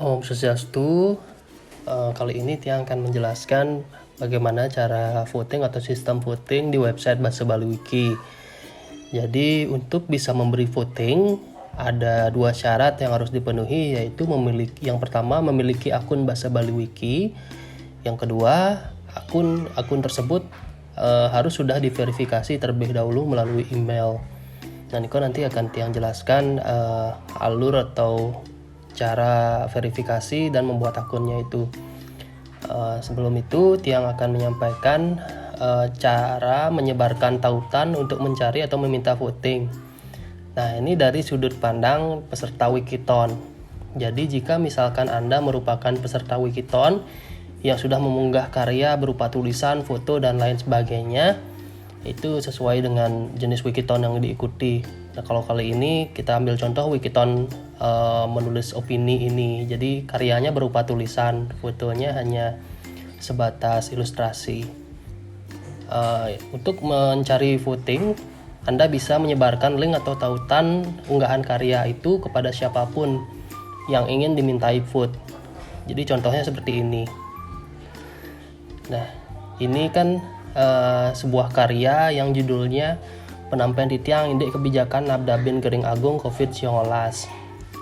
Om Swastiastu. Kali ini Tiang akan menjelaskan bagaimana cara voting atau sistem voting di website Bahasa Bali Wiki. Jadi untuk bisa memberi voting ada dua syarat yang harus dipenuhi, yaitu yang pertama memiliki akun Bahasa Bali Wiki, yang kedua akun tersebut harus sudah diverifikasi terlebih dahulu melalui email. Nah, Niko nanti akan Tiang jelaskan alur atau cara verifikasi dan membuat akunnya itu. Sebelum itu Tiang akan menyampaikan cara menyebarkan tautan untuk mencari atau meminta voting. Nah, ini dari sudut pandang peserta Wikiton. Jadi jika misalkan Anda merupakan peserta Wikiton yang sudah mengunggah karya berupa tulisan, foto, dan lain sebagainya, itu sesuai dengan jenis Wikiton yang diikuti. Nah, kalau kali ini kita ambil contoh Wikiton menulis opini ini. Jadi karyanya berupa tulisan, fotonya hanya sebatas ilustrasi. Untuk mencari voting, Anda bisa menyebarkan link atau tautan unggahan karya itu kepada siapapun yang ingin dimintai vote. Jadi contohnya seperti ini. Nah, ini kan sebuah karya yang judulnya Penampilan Titiang Indek Kebijakan Nabdabin Gering Agung COVID-19.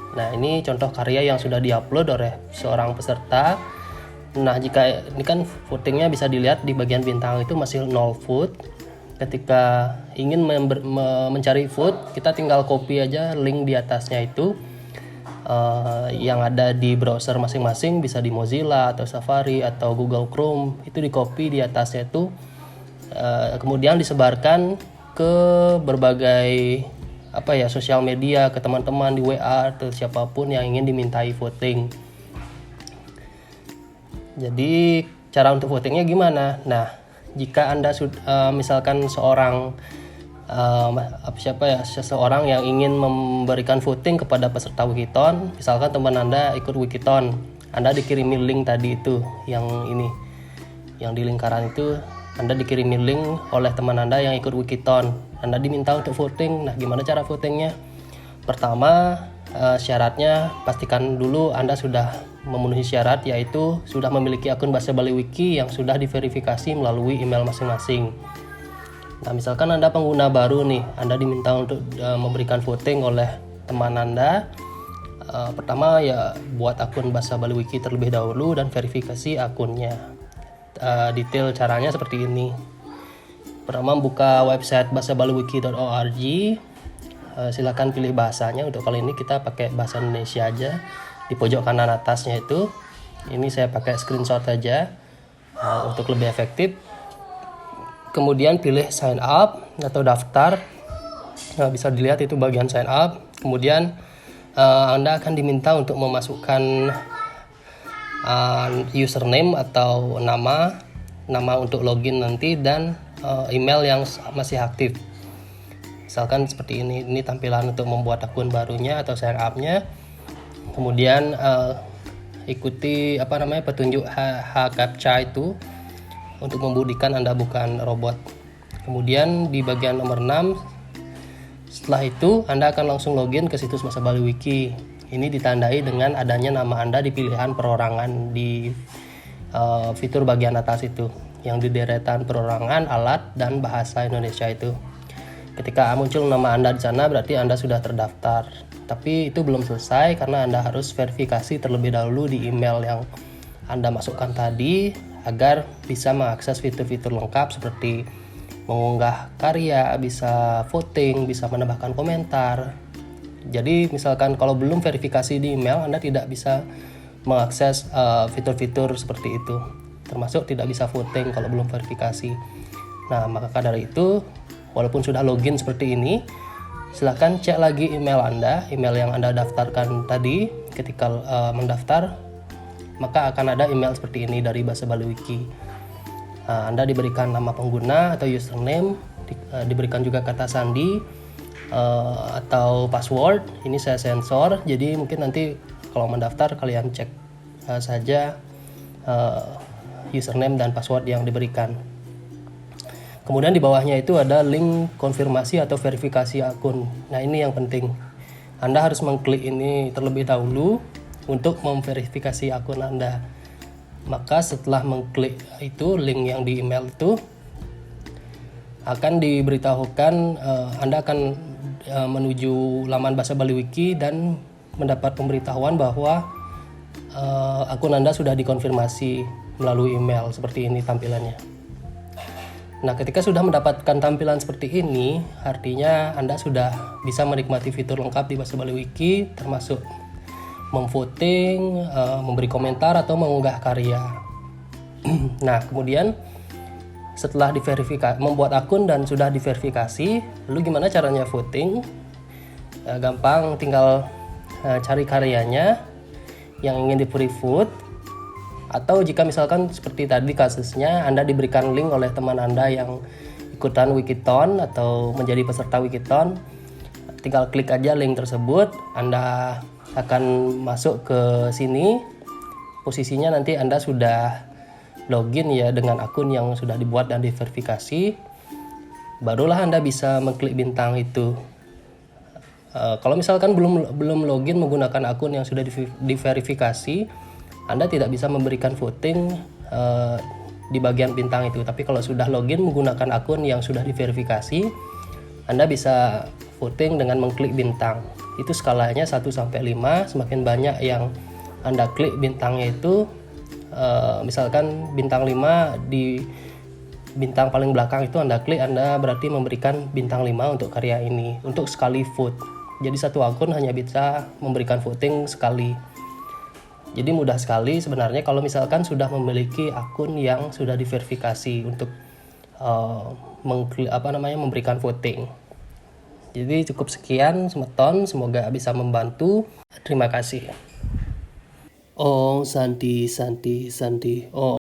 Nah, ini contoh karya yang sudah diupload oleh seorang peserta. Nah, jika ini kan votingnya bisa dilihat di bagian bintang itu masih 0 vote. Ketika ingin mencari vote, kita tinggal copy aja link di atasnya itu yang ada di browser masing-masing, bisa di Mozilla atau Safari atau Google Chrome. Itu di copy di atasnya itu, kemudian disebarkan ke berbagai sosial media, ke teman-teman di WA atau siapapun yang ingin dimintai voting. Jadi cara untuk votingnya gimana? Nah, jika Anda misalkan seseorang yang ingin memberikan voting kepada peserta Wikiton, misalkan teman Anda ikut Wikiton, Anda dikirimi link tadi itu, yang di lingkaran itu Anda dikirimi link oleh teman Anda yang ikut Wikiton. Anda diminta untuk voting. Nah, gimana cara votingnya? Pertama, syaratnya pastikan dulu Anda sudah memenuhi syarat, yaitu sudah memiliki akun Bahasa Bali Wiki yang sudah diverifikasi melalui email masing-masing. Nah, misalkan Anda pengguna baru nih, Anda diminta untuk memberikan voting oleh teman Anda. Pertama ya buat akun Bahasa Bali Wiki terlebih dahulu dan verifikasi akunnya. Detail caranya seperti ini. Pertama, buka website bahasabaliwiki.org. Silakan pilih bahasanya. Untuk kali ini kita pakai bahasa Indonesia aja. Di pojok kanan atasnya itu, ini saya pakai screenshot aja untuk lebih efektif. Kemudian pilih sign up atau daftar. Nah, bisa dilihat itu bagian sign up. Kemudian Anda akan diminta untuk memasukkan username atau nama untuk login nanti, dan email yang masih aktif. Misalkan seperti ini tampilan untuk membuat akun barunya atau sign up-nya. Kemudian ikuti petunjuk HCAPTCHA itu untuk membuktikan Anda bukan robot. Kemudian di bagian nomor 6, setelah itu Anda akan langsung login ke situs Bahasa Bali Wiki. Ini ditandai dengan adanya nama Anda di pilihan perorangan di fitur bagian atas itu, yang di deretan perorangan, alat, dan bahasa Indonesia itu. Ketika muncul nama Anda di sana, berarti Anda sudah terdaftar. Tapi itu belum selesai karena Anda harus verifikasi terlebih dahulu di email yang Anda masukkan tadi, agar bisa mengakses fitur-fitur lengkap seperti mengunggah karya, bisa voting, bisa menambahkan komentar. Jadi misalkan kalau belum verifikasi di email, Anda tidak bisa mengakses fitur-fitur seperti itu, termasuk tidak bisa voting kalau belum verifikasi. Nah, maka dari itu, walaupun sudah login seperti ini, silakan cek lagi email Anda, email yang Anda daftarkan tadi. Ketika mendaftar, maka akan ada email seperti ini dari Bahasa Bali Wiki. Anda diberikan nama pengguna atau username, diberikan juga kata sandi atau password. Ini saya sensor, jadi mungkin nanti kalau mendaftar kalian cek saja username dan password yang diberikan. Kemudian di bawahnya itu ada link konfirmasi atau verifikasi akun. Nah, ini yang penting. Anda harus mengklik ini terlebih dahulu untuk memverifikasi akun Anda. Maka setelah mengklik itu link yang di email itu, akan diberitahukan Anda akan menuju laman Bahasa Bali Wiki dan mendapat pemberitahuan bahwa akun Anda sudah dikonfirmasi melalui email. Seperti ini tampilannya. Nah, ketika sudah mendapatkan tampilan seperti ini, artinya Anda sudah bisa menikmati fitur lengkap di Bahasa Bali Wiki, termasuk memvoting, memberi komentar, atau mengunggah karya. Nah, kemudian setelah diverifikasi, membuat akun dan sudah diverifikasi, lalu gimana caranya voting? Gampang, tinggal cari karyanya yang ingin di-free vote, atau jika misalkan seperti tadi kasusnya Anda diberikan link oleh teman Anda yang ikutan Wikiton atau menjadi peserta Wikiton, tinggal klik aja link tersebut, Anda akan masuk ke sini. Posisinya nanti Anda sudah login ya dengan akun yang sudah dibuat dan diverifikasi, barulah Anda bisa mengklik bintang itu. Kalau misalkan belum login menggunakan akun yang sudah diverifikasi, Anda tidak bisa memberikan voting di bagian bintang itu. Tapi kalau sudah login menggunakan akun yang sudah diverifikasi, Anda bisa voting dengan mengklik bintang. Itu skalanya 1-5, semakin banyak yang Anda klik bintangnya itu, misalkan bintang 5 di bintang paling belakang itu Anda klik, Anda berarti memberikan bintang 5 untuk karya ini, untuk sekali vote. Jadi satu akun hanya bisa memberikan voting sekali. Jadi mudah sekali sebenarnya kalau misalkan sudah memiliki akun yang sudah diverifikasi untuk memberikan voting. Jadi cukup sekian semeton, semoga bisa membantu. Terima kasih. Oh, Santi. Oh.